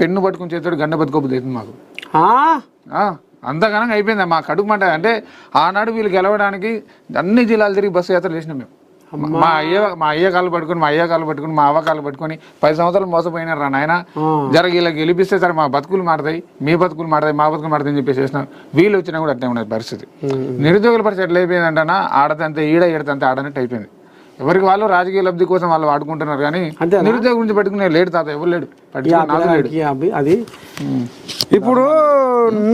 Pen పట్టుకుని చేస్తాడు గండ బతుకోబుద్ది అవుతుంది మాకు. అంతగానం అయిపోయింది మా కడుపు మంట. అంటే ఆనాడు వీళ్ళు గెలవడానికి అన్ని జిల్లాలు తిరిగి బస్సు యాత్ర చేసినాం మేము. మా అయ్య కాళ్ళు పట్టుకుని మా అవ్వ కాళ్ళు పట్టుకుని 10 సంవత్సరాలు మోసపోయినారు రా నాయన, ఇలా గెలిపిస్తే సరే మా బతుకులు మాడతాయి, మీ బతుకులు మాడతాయి, మా బతుకులు మాడతాయి అని చెప్పేసి చేసినాం. వీళ్ళు వచ్చినా కూడా అట్లే ఉన్నది పరిస్థితి. నిరుద్యోగుల పరిస్థితి ఎట్లా అయిపోయిందంటనా, ఆడతంతే ఈడతంతే ఆడనట్టు అయిపోయింది. ఎవరికి వాళ్ళు రాజకీయ లబ్ధి కోసం వాళ్ళు వాడుకుంటున్నారు కానీ నిరుద్యోగం గురించి పట్టుకునే లేడు తాత, ఎవరు లేడు. అది ఇప్పుడు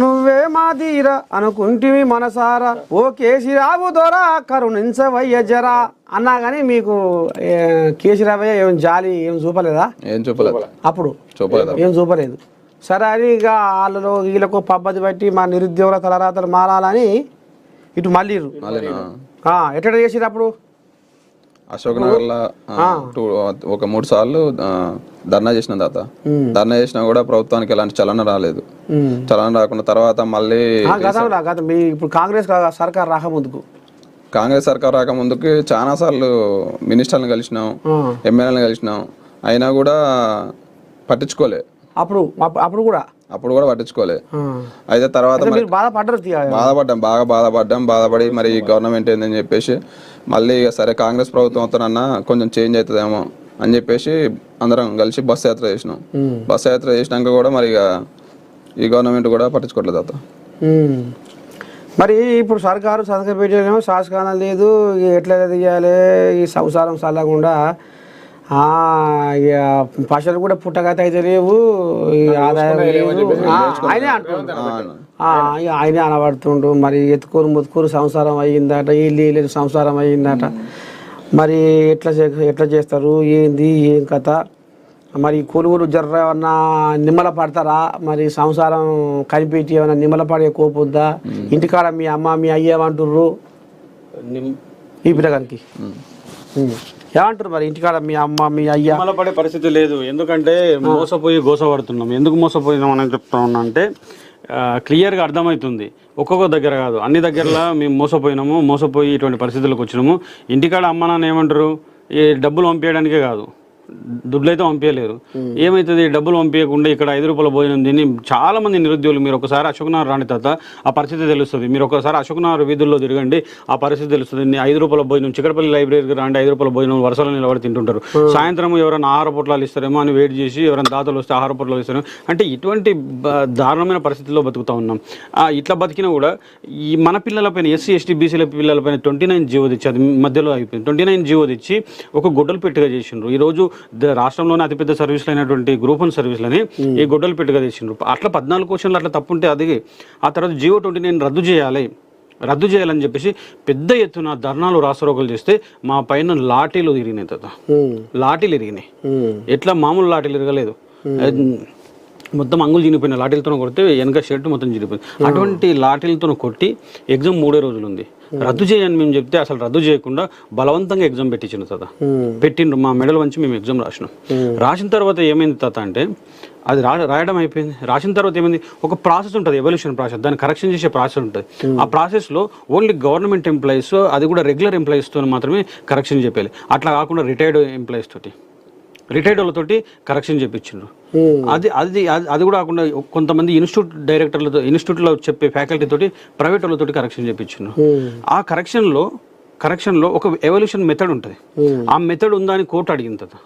నువ్వే మాదీరా అనుకుంటివి మనసారా ఓ కేసీరావు దొరా కరుణించవయ్య జరా అన్నా కానీ మీకు కేసీరావయ్య ఏం జాలి ఏం చూపలేదా? ఏం చూపలేదు అప్పుడు, ఏం చూపలేదు. సరే అని ఇక వాళ్ళలో వీళ్ళకు పద్ధతి బట్టి మా నిరుద్యోగుల తలరాతలు మారాలని ఇటు మళ్ళీ ఎట్లా చేసిరు అప్పుడు? అశోక్ నగర్లో ఒక 3 సార్లు ధర్నా చేసిన తాత. ధర్నా చేసినా కూడా ప్రభుత్వానికి ఎలాంటి చలన రాలేదు. చలన రాకుండా తర్వాత మళ్ళీ ఇప్పుడు కాంగ్రెస్ సర్కార్ రాకముందుకు చాలా సార్లు మినిస్టర్లను కలిసినాం, ఎమ్మెల్యేలను కలిసినాం, అయినా కూడా పట్టించుకోలే. అప్పుడు కూడా పట్టించుకోలే. అయితే తర్వాత బాగా బాధపడి మరి గవర్నమెంట్ ఏందని చెప్పేసి మళ్ళీ సరే కాంగ్రెస్ ప్రభుత్వం అవుతానన్నా కొంచెం చేంజ్ అవుతుందేమో అని చెప్పేసి అందరం కలిసి బస్సు యాత్ర చేసినాం. బస్సు యాత్ర చేసినాక కూడా మరి ఈ గవర్నమెంట్ కూడా పట్టించుకోవట్లేదు అత. మరి ఇప్పుడు సర్కారు సంతకం పెట్టేమో శాసకాలం లేదు, ఎట్లా తీయాలి ఈ సంసారం చల్లకుండా, పశువులు కూడా పుట్టగత అయితే లేవు, ఆదాయం ఆయనే అనబడుతుండు. మరి ముత్తుకోరు సంసారం అయ్యిందట, ఇల్లు సంసారం అయ్యిందట. మరి ఎట్లా చేస్తారు, ఏంది ఏం కథ? మరి కొనుగోలు జర్ర ఏమన్నా నిమ్మల పడతారా? మరి సంసారం కనిపెట్టి ఏమన్నా నిమ్మల పడే కోపొద్దా? ఇంటికాడ మీ అమ్మ మీ అయ్య ఏమంటుర్రు ఈ పిల్లగానికి? ఏమంటారు మరి ఇంటికాడ మీ అమ్మ మీ అయ్య? నిమ్మల పడే పరిస్థితి లేదు. ఎందుకంటే మోసపోయి గోసపడుతున్నాం. ఎందుకు మోసపోయినాం అని చెప్తా ఉన్నా అంటే క్లియర్గా అర్థమవుతుంది. ఒక్కొక్క దగ్గర కాదు, అన్ని దగ్గరలో మేము మోసపోయి ఇటువంటి పరిస్థితులకు వచ్చినాము. ఇంటికాడ అమ్మ నాన్న ఏమంటారు, ఈ డబ్బులు పంపించడానికే కాదు, దుడ్లు అయితే పంపించలేరు. ఏమవుతుంది, డబ్బులు పంపించకుండా ఇక్కడ 5 రూపాయల భోజనం తిని చాలా మంది నిరుద్యోగులు. మీరు ఒకసారి అశోక్ నగర్ రాండి తాత, ఆ పరిస్థితి తెలుస్తుంది. మీరు ఒకసారి అశోక్ నగర్ వీధుల్లో తిరగండి, ఆ పరిస్థితి తెలుస్తుంది. 5 రూపాయల భోజనం చిక్కడపల్లి లైబ్రరీకి రాండి, 5 రూపాయల భోజనం వరుసలో నిలబడి తింటుంటారు. సాయంత్రం ఎవరైనా ఆహార పొట్లాలు ఇస్తారేమో అని వెయిట్ చేసి ఎవరైనా దాతలు వస్తే ఆహార పొట్లాలు ఇస్తారేమో అంటే ఇటువంటి దారుణమైన పరిస్థితుల్లో బతుకుతూ ఉన్నాం. ఇట్లా బతికినా కూడా ఈ మన పిల్లలపైన ఎస్సీ ఎస్టీ బీసీల పిల్లలపైన 29 జీవో తెచ్చి, అది మధ్యలో అయిపోయింది, 29 జీవో తెచ్చి ఒక గొడ్డలు పెట్టుగా చేసిండ్రు. ఈరోజు రాష్ట్రంలోనే అతిపెద్ద సర్వీసులు అయినటువంటి గ్రూప్ 1 సర్వీసులని ఈ గొడ్డలు పెట్టుగా తెచ్చిండ్రు. అట్లా 14 క్వశ్చన్లు అట్లా తప్పుంటే అది ఆ తర్వాత జీవో 29 రద్దు చేయాలని చెప్పేసి పెద్ద ఎత్తున ధర్నాలు రాసరోకలు చేస్తే మా పైన లాఠీలు తిరిగినాయి తాత. లాఠీలు ఇరిగినాయి. ఎట్లా మామూలు లాఠీలు ఇరగలేదు, మొత్తం అంగులు చినిపోయిన లాఠీలతో కొడితే వెనక షర్ట్ మొత్తం చినిపోయింది. అటువంటి లాఠీలతో కొట్టి ఎగ్జామ్ 3 రోజులు ఉంది. రద్దు చేయని మేము చెప్తే అసలు రద్దు చేయకుండా బలవంతంగా ఎగ్జామ్ పెట్టించిన తాత. పెట్టిండ్రు, మా మెడల్ వంచి మేము ఎగ్జామ్ రాసినాం. రాసిన తర్వాత ఏమైంది తాత అంటే అది రాయడం అయిపోయింది. రాసిన తర్వాత ఏమైంది, ఒక ప్రాసెస్ ఉంటుంది, ఎవల్యూషన్ ప్రాసెస్, దాన్ని కరెక్షన్ చేసే ప్రాసెస్ ఉంటుంది. ఆ ప్రాసెస్లో ఓన్లీ గవర్నమెంట్ ఎంప్లాయీస్, అది కూడా రెగ్యులర్ ఎంప్లాయీస్తో మాత్రమే కరెక్షన్ చెప్పాలి. అట్లా కాకుండా రిటైర్డ్ ఎంప్లాయీస్ తోటి, రిటైర్డ్ వాళ్ళతోటి కరెక్షన్ చేయించిండ్రు. అది కూడా కాకుండా కొంతమంది ఇన్స్టిట్యూట్ డైరెక్టర్లతో, ఇన్స్టిట్యూట్లో చెప్పే ఫ్యాకల్టీ తోటి, ప్రైవేట్ వాళ్ళతోటి కరెక్షన్ చేయించిండ్రు. ఆ కరెక్షన్లో ఒక ఎవల్యూషన్ మెథడ్ ఉంటుంది. ఆ మెథడ్ ఉందా అని కోర్టు అడిగింది కదా.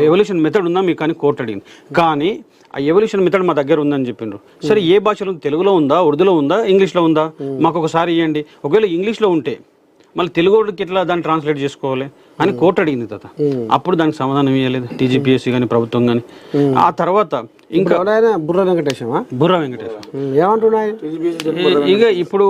ఎవల్యూషన్ మెథడ్ ఉందా మీకు అని కోర్టు అడిగింది. కానీ ఆ ఎవల్యూషన్ మెథడ్ మా దగ్గర ఉందని చెప్పిండ్రు. సరే ఏ భాషలో, తెలుగులో ఉందా, ఉర్దూలో ఉందా, ఇంగ్లీష్లో ఉందా, మాకు ఒకసారి ఇవ్వండి. ఒకవేళ ఇంగ్లీష్లో ఉంటే మళ్ళీ తెలుగుకి ఎట్లా దాన్ని ట్రాన్స్లేట్ చేసుకోవాలి అని కోర్టు అడిగింది తాత. అప్పుడు దానికి సమాధానం ఇవ్వలేదు టీజీపీఎస్సీ కానీ ప్రభుత్వం కానీ. ఆ తర్వాత ఇంకా బుర్ర వెంకటేశం ఏమంటున్నాయి ఇక ఇప్పుడు